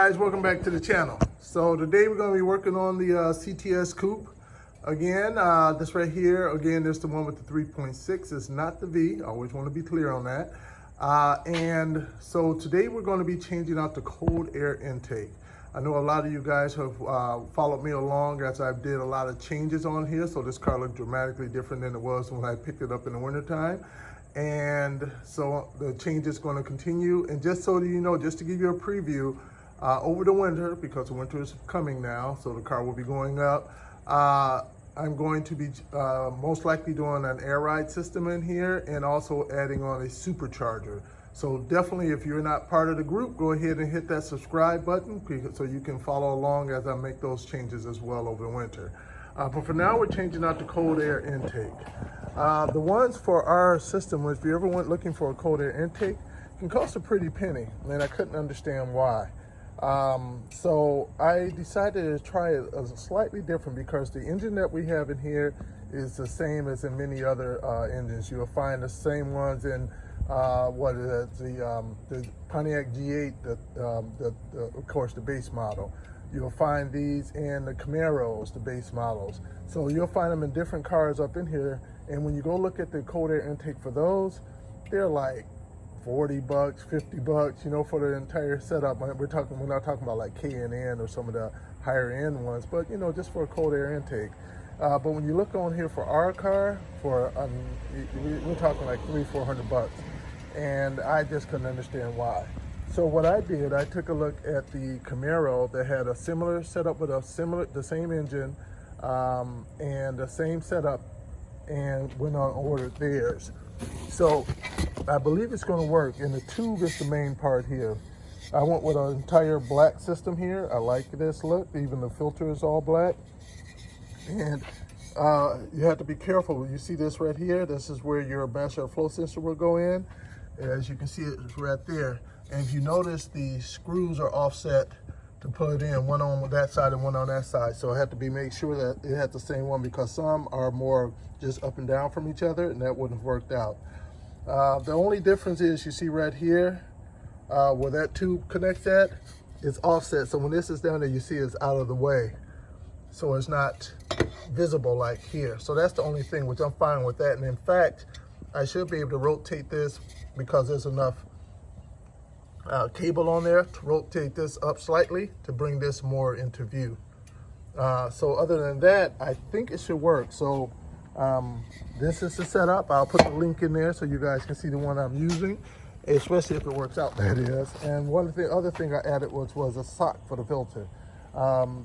guys, welcome back to the channel. So today we're going to be working on the CTS coupe. Again, this right here, again, there's the one with the 3.6. It's not the V. I always want to be clear on that. And so today we're going to be changing out the cold air intake. I know a lot of you guys have followed me along as I did a lot of changes on here. So this car looked dramatically different than it was when I picked it up in the wintertime. And so the change is going to continue. And just so you know, just to give you a preview, over the winter, because the winter is coming now, so the car will be going up, I'm going to be most likely doing an air ride system in here and also adding on a supercharger. So definitely, if you're not part of the group, go ahead and hit that subscribe button so you can follow along as I make those changes as well over the winter. But for now, we're changing out the cold air intake. The ones for our system, if you ever went looking for a cold air intake, can cost a pretty penny, and I couldn't understand why. So I decided to try it slightly different because the engine that we have in here is the same as in many other engines. You'll find the same ones in the Pontiac G8, of course, the base model. You'll find these in the Camaros, the base models. So you'll find them in different cars up in here. And when you go look at the cold air intake for those, they're like $40, $50, you know, for the entire setup. We're not talking about like K&N or some of the higher end ones, but you know, just for a cold air intake. But when you look on here for our car, we're talking like $300-400, and I just couldn't understand why. So what I did, I took a look at the Camaro that had a similar setup with the same engine and the same setup, and went on and ordered theirs. So I believe it's going to work, and the tube is the main part here. I went with an entire black system here. I like this look. Even the filter is all black. And you have to be careful. You see this right here? This is where your master flow sensor will go in. As you can see, it's right there. And if you notice, the screws are offset to put it in, one on that side and one on that side. So I have to make sure that it has the same one, because some are more just up and down from each other, and that wouldn't have worked out. The only difference is, you see right here, where that tube connects at, it's offset. So when this is down there, you see it's out of the way. So it's not visible like here. So that's the only thing, which I'm fine with that. And in fact, I should be able to rotate this because there's enough cable on there to rotate this up slightly to bring this more into view. So other than that, I think it should work. So this is the setup. I'll put the link in there so you guys can see the one I'm using, especially if it works out, that is. And other thing I added was a sock for the filter.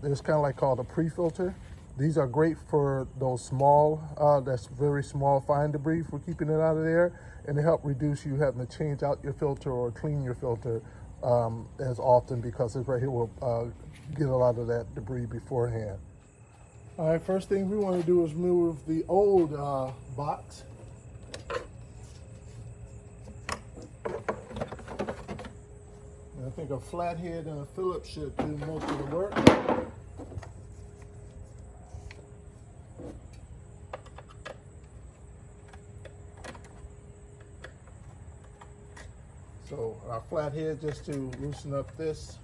There's kind of like called a pre-filter. These are great for those small, that's very small fine debris, for keeping it out of there, and they help reduce you having to change out your filter or clean your filter as often, because this right here will get a lot of that debris beforehand. All right, first thing we want to do is remove the old box. And I think a flathead and a Phillips should do most of the work. So our flathead, just to loosen up this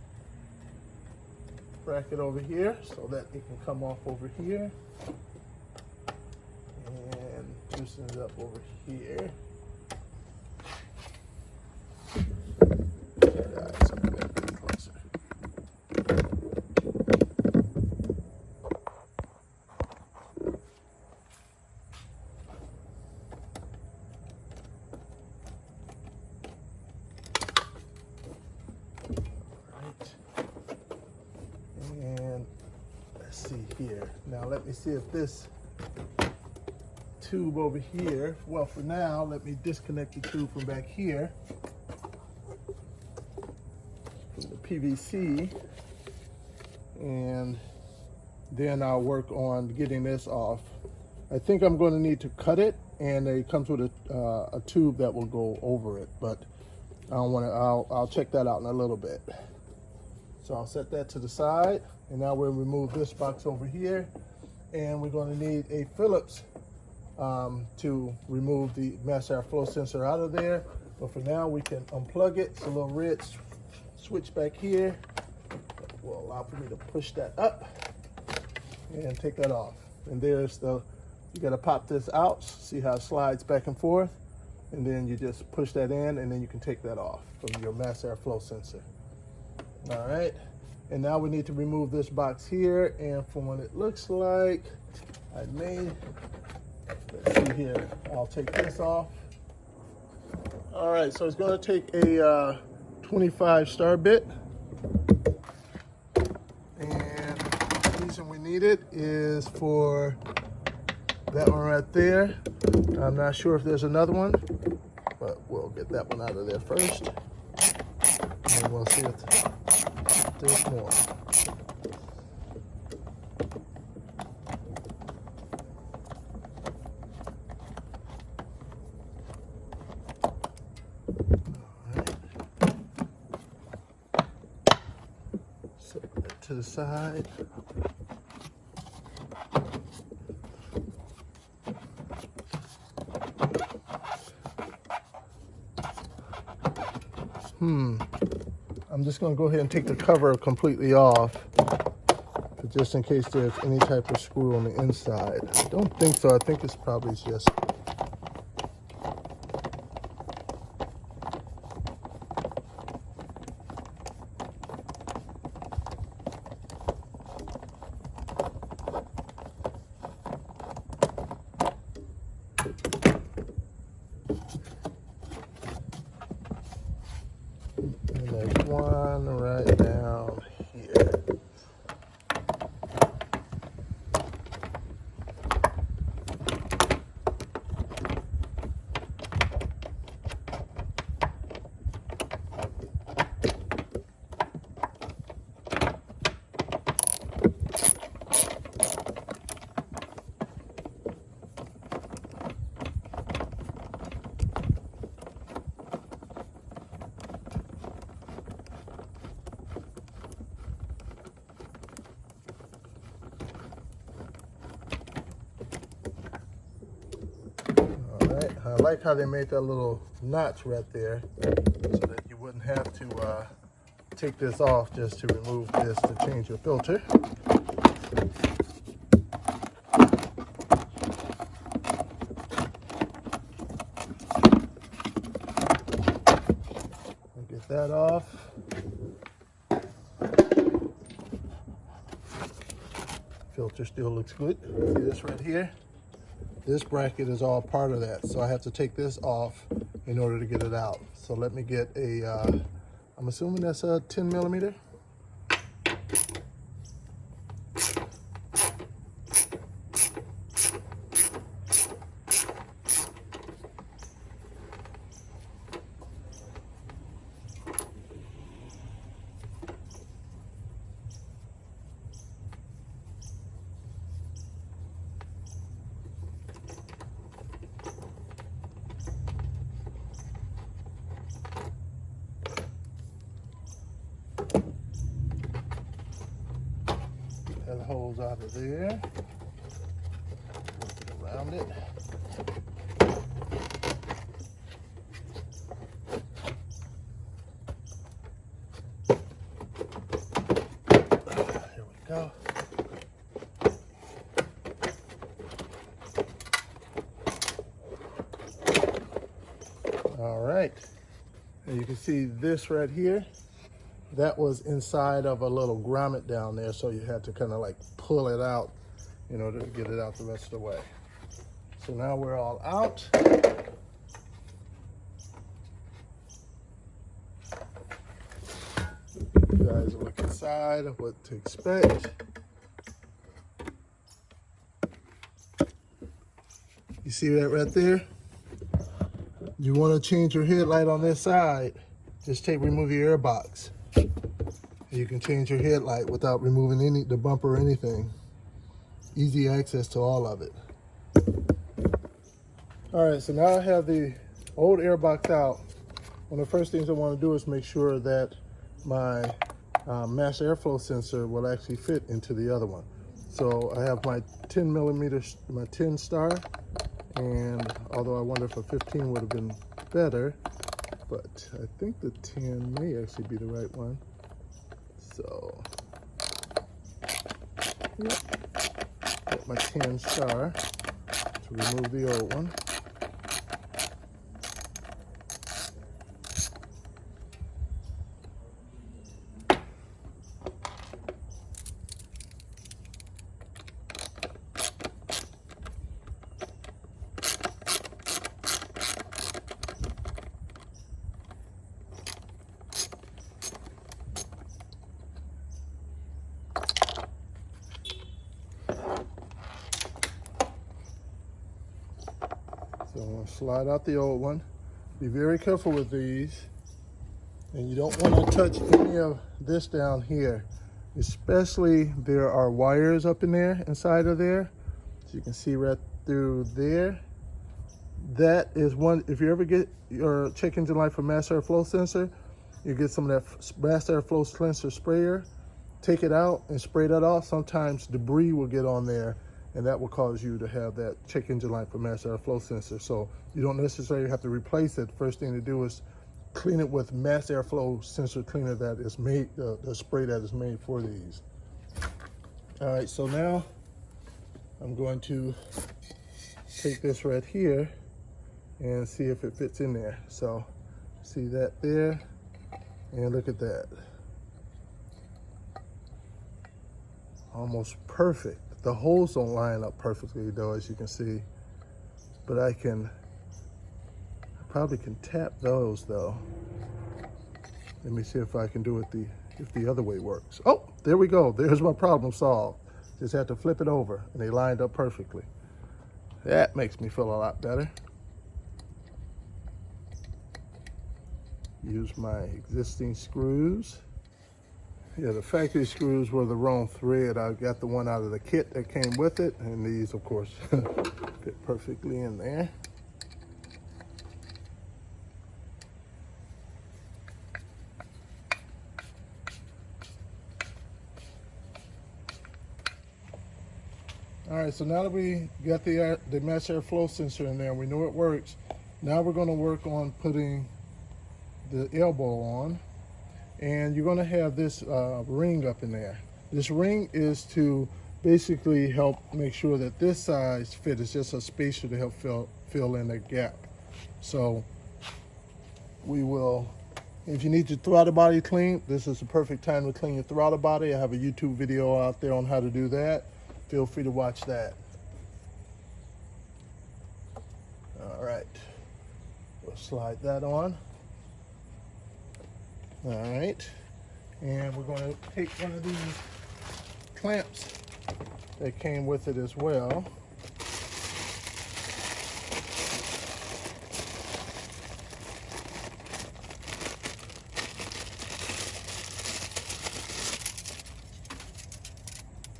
bracket over here so that it can come off over here, and loosen it up over here. Guys, I'm gonna get closer. And let's see here. Now let me see if this tube over here, well, for now, let me disconnect the tube from back here from the PVC, and then I'll work on getting this off. I think I'm going to need to cut it, and it comes with a tube that will go over it, but I don't want to. I'll check that out in a little bit. So I'll set that to the side, and now we'll remove this box over here, and we're going to need a Phillips to remove the master flow sensor out of there. But for now, we can unplug it. It's a little red switch back here. will allow for me to push that up and take that off. And there's the, you gotta pop this out, see how it slides back and forth, and then you just push that in, and then you can take that off from your mass airflow sensor. All right, and now we need to remove this box here, and from what it looks like, I may, let's see here, I'll take this off. All right, so it's gonna take a 25 star bit, and the reason we need it is for that one right there. I'm not sure if there's another one, but we'll get that one out of there first, and then we'll see if there's more. Set that to the side. I'm just going to go ahead and take the cover completely off, just in case there's any type of screw on the inside. I don't think so. I think it's probably just one right down here. I like how they made that little notch right there so that you wouldn't have to take this off just to remove this to change your filter. I'll get that off. Filter still looks good. See this right here? This bracket is all part of that, so I have to take this off in order to get it out. So let me get a, I'm assuming that's a 10 millimeter. That holes out of there. Work it around it. Here we go. All right. And you can see this right here. That was inside of a little grommet down there, so you had to kind of like pull it out in order to get it out the rest of the way. So now we're all out. You guys look inside of what to expect. You see that right there? You want to change your headlight on this side, just remove your air box. You can change your headlight without removing the bumper or anything. Easy access to all of it. All right, so now I have the old air box out. One of the first things I want to do is make sure that my mass airflow sensor will actually fit into the other one. So I have my 10 millimeter, my 10 star, and although I wonder if a 15 would have been better, but I think the 10 may actually be the right one. So Get my 10 star to remove the old one. So I'm going to slide out the old one. Be very careful with these. And you don't want to touch any of this down here. Especially there are wires up in there, inside of there. So you can see right through there. That is one, if you ever get your check engine light for mass airflow sensor, you get some of that mass airflow sensor sprayer, take it out and spray that off. Sometimes debris will get on there, and that will cause you to have that check engine light for mass airflow sensor. So you don't necessarily have to replace it. First thing to do is clean it with mass airflow sensor cleaner that is made, the spray that is made for these. All right, so now I'm going to take this right here and see if it fits in there. So see that there, and look at that. Almost perfect. The holes don't line up perfectly though, as you can see, but I probably can tap those though. Let me see if I can do it if the other way works. Oh, there we go. There's my problem solved. Just had to flip it over and they lined up perfectly. That makes me feel a lot better. Use my existing screws. Yeah, the factory screws were the wrong thread. I got the one out of the kit that came with it, and these, of course, fit perfectly in there. All right, so now that we got the mass airflow sensor in there, we know it works. Now we're going to work on putting the elbow on. And you're going to have this ring up in there. This ring is to basically help make sure that this size fit. It's just a spacer to help fill in the gap. So we will, if you need your throttle body cleaned, this is the perfect time to clean your throttle body. I have a YouTube video out there on how to do that. Feel free to watch that. All right, we'll slide that on. All right, and we're going to take one of these clamps that came with it as well.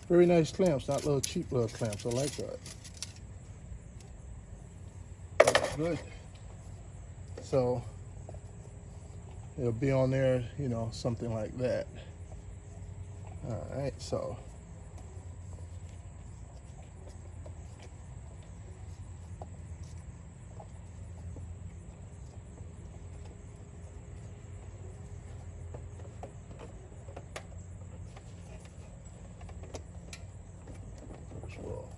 Very nice clamps, not little cheap little clamps. I like that. That's good. So it'll be on there, you know, something like that. All right, so we'll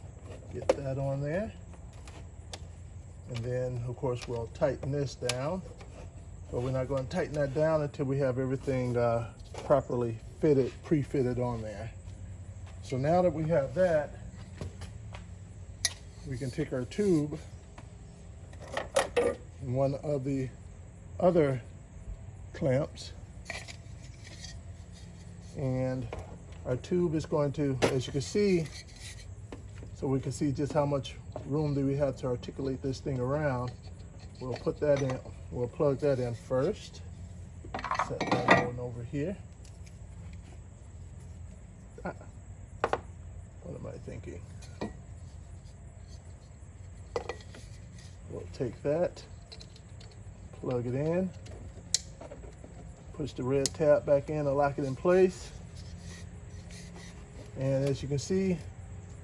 get that on there, and then of course we'll tighten this down. But we're not going to tighten that down until we have everything properly fitted, pre-fitted on there. So now that we have that, we can take our tube and one of the other clamps, and our tube is going to, as you can see, so we can see just how much room do we have to articulate this thing around. We'll put that in. We'll plug that in first. Set that one over here. What am I thinking? We'll take that, plug it in, push the red tab back in and lock it in place. And as you can see,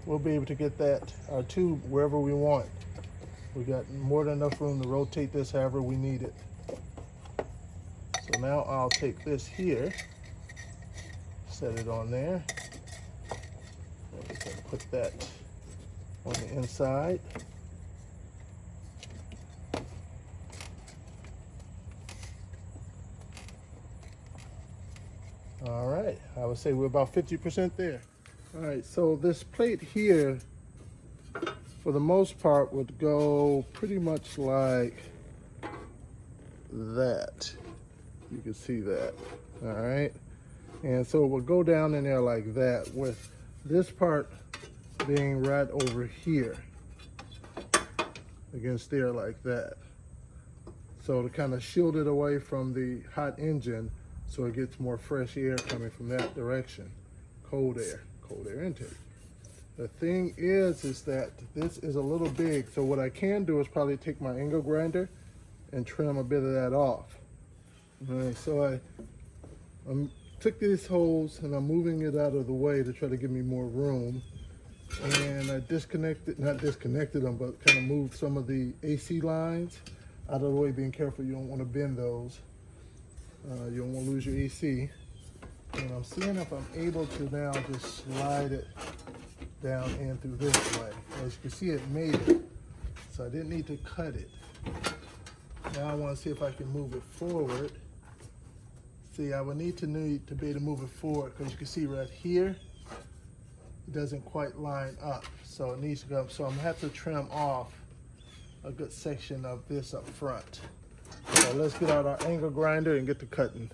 we'll be able to get that our tube wherever we want. We got more than enough room to rotate this however we need it. So now I'll take this here, set it on there. Let me put that on the inside. All right, I would say we're about 50% there. All right, so this plate here, for the most part, would go pretty much like that. You can see that, all right? And so it will go down in there like that, with this part being right over here against there like that. So to kind of shield it away from the hot engine so it gets more fresh air coming from that direction. Cold air intake. The thing is that this is a little big, so what I can do is probably take my angle grinder and trim a bit of that off. All right, so I took these holes and I'm moving it out of the way to try to give me more room. And I not disconnected them, but kind of moved some of the AC lines out of the way, being careful you don't want to bend those. You don't want to lose your AC. And I'm seeing if I'm able to now just slide it down in through this way. As you can see, it made it. So I didn't need to cut it. Now I want to see if I can move it forward. See, I would need to be able to move it forward, because you can see right here, it doesn't quite line up. So it needs to go, so I'm gonna have to trim off a good section of this up front. So let's get out our angle grinder and get to cutting.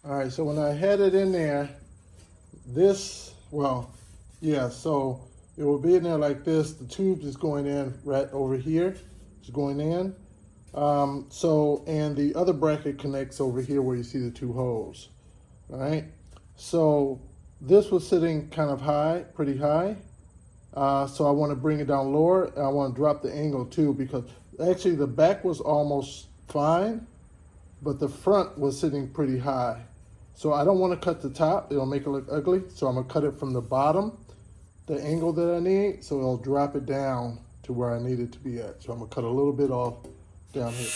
All right, so when I had it in there, so it will be in there like this. The tube is going in right over here. It's going in. And the other bracket connects over here where you see the two holes. All right, so this was sitting kind of high, pretty high. So I want to bring it down lower. And I want to drop the angle too, because actually the back was almost fine, but the front was sitting pretty high. So I don't want to cut the top, it'll make it look ugly. So I'm gonna cut it from the bottom, the angle that I need, so it'll drop it down to where I need it to be at. So I'm gonna cut a little bit off down here.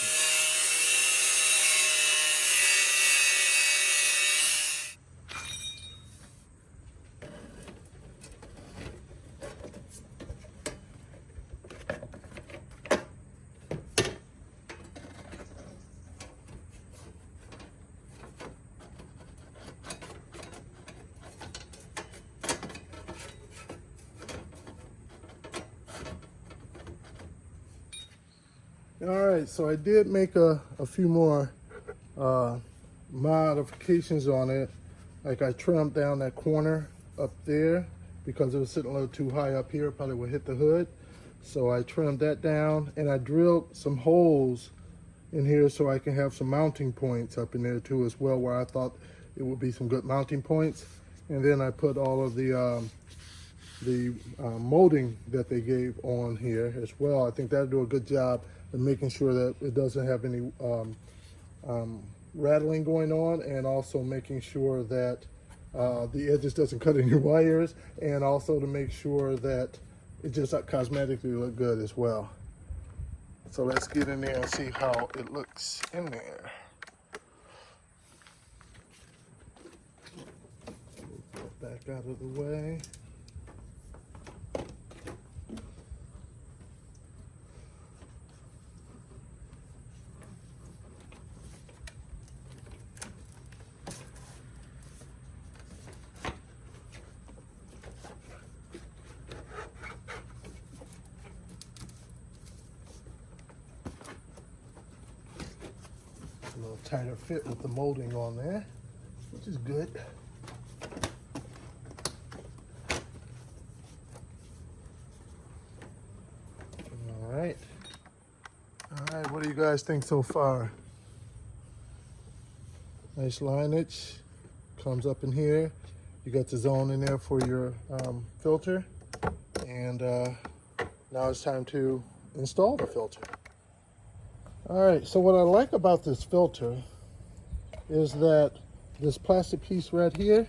All right, so I did make a few more modifications on it. Like I trimmed down that corner up there because it was sitting a little too high up here, probably would hit the hood. So I trimmed that down, and I drilled some holes in here so I can have some mounting points up in there too as well, where I thought it would be some good mounting points. And then I put all of the molding that they gave on here as well. I think that'll do a good job and making sure that it doesn't have any rattling going on, and also making sure that the edges doesn't cut any wires, and also to make sure that it just cosmetically look good as well. So let's get in there and see how it looks in there. Move that back out of the way. tighter fit with the molding on there, which is good. All right, what do you guys think so far? Nice lineage, comes up in here. You got the zone in there for your filter, and now it's time to install the filter. All right, so what I like about this filter is that this plastic piece right here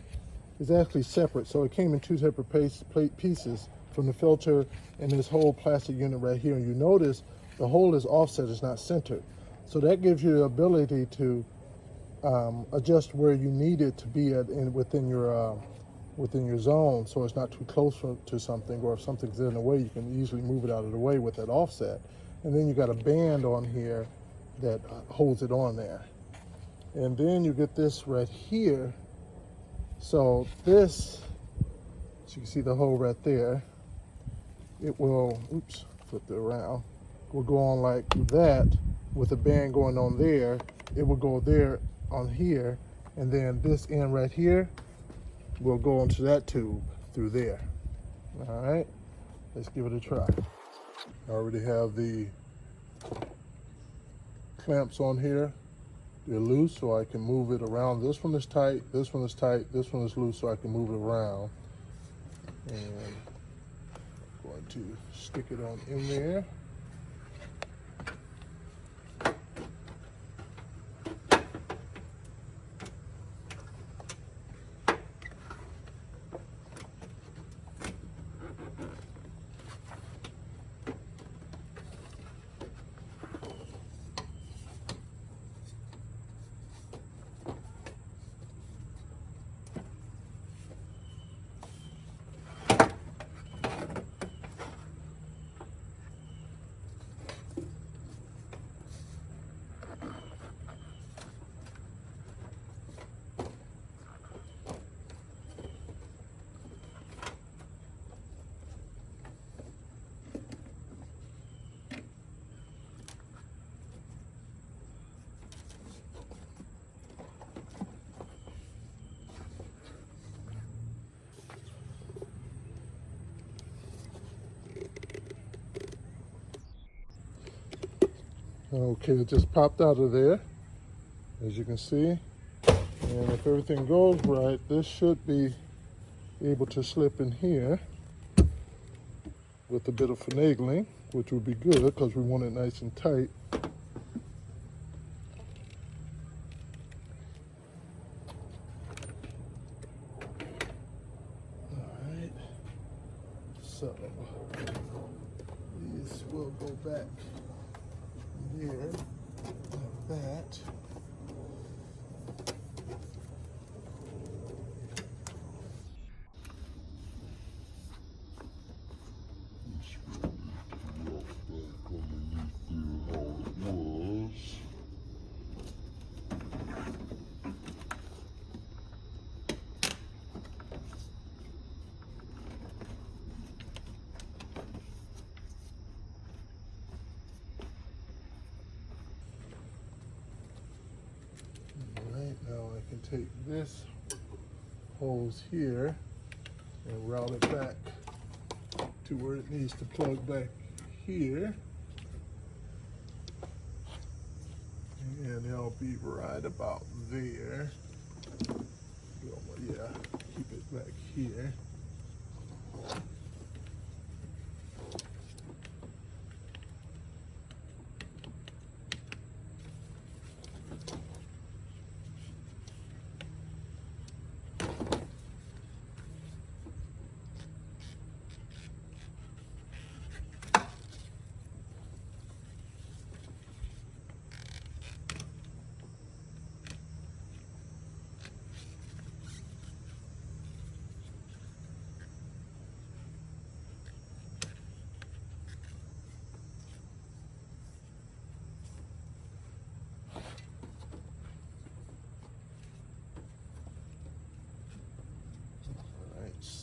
is actually separate. So it came in two separate pieces from the filter and this whole plastic unit right here. And you notice the hole is offset, it's not centered. So that gives you the ability to adjust where you need it to be at within your zone, so it's not too close to something, or if something's in the way, you can easily move it out of the way with that offset. And then you got a band on here that holds it on there. And then you get this right here. So this, as you can see the hole right there, it will, oops, flip it around, will go on like that with a band going on there. It will go there on here, and then this end right here will go onto that tube through there. All right, let's give it a try. I already have the clamps on here. They're loose, so I can move it around. This one is tight, this one is tight, this one is loose, so I can move it around. And I'm going to stick it on in there. Okay, it just popped out of there, as you can see. And if everything goes right, this should be able to slip in here with a bit of finagling, which would be good because we want it nice and tight. All right, so these will go back here like that. Now I can take this hose here and route it back to where it needs to plug back here. And it'll be right about there. Yeah, keep it back here.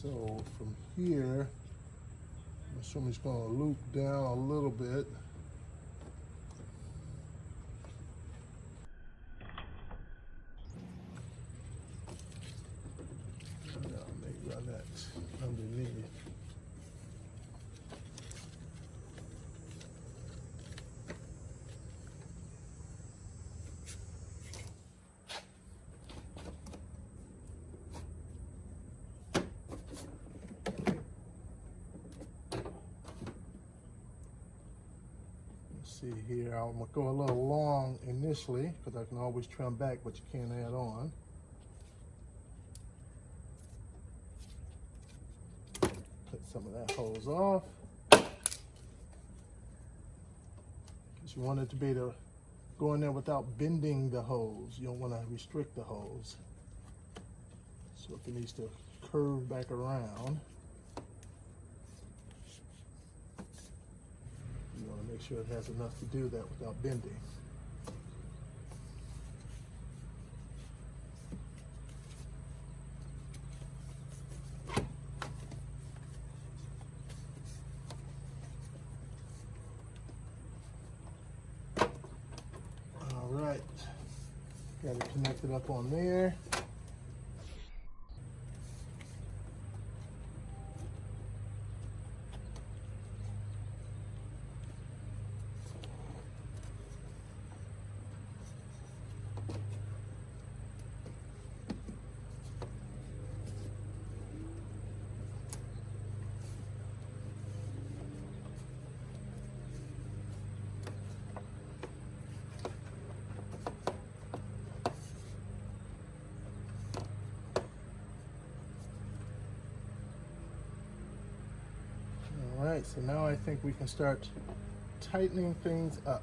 So from here, I'm assuming it's going to loop down a little bit. see here, I'm gonna go a little long initially because I can always trim back, but you can't add on. Cut some of that hose off. Because you want it to be able to go in there without bending the hose. You don't want to restrict the hose. So if it needs to curve back around, you want to make sure it has enough to do that without bending. All right, got it connected up on there. All right, so now I think we can start tightening things up.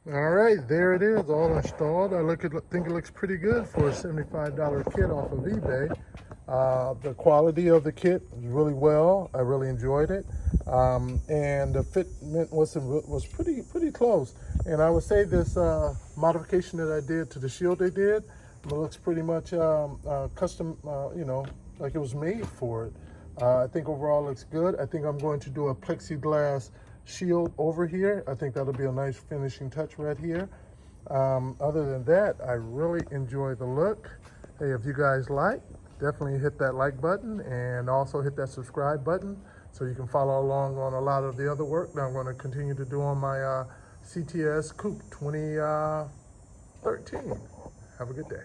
All right, there it is, all installed. Think it looks pretty good for a $75 kit off of eBay. The quality of the kit was really well. I really enjoyed it, and the fitment was pretty close. And I would say this modification that I did to the shield they did, it looks pretty much custom. You know, like it was made for it. I think overall it looks good. I think I'm going to do a plexiglass shield over here. I think that'll be a nice finishing touch right here. Other than that, I really enjoy the look. Hey, if you guys like, definitely hit that like button and also hit that subscribe button so you can follow along on a lot of the other work that I'm going to continue to do on my CTS Coupe 2013. Have a good day.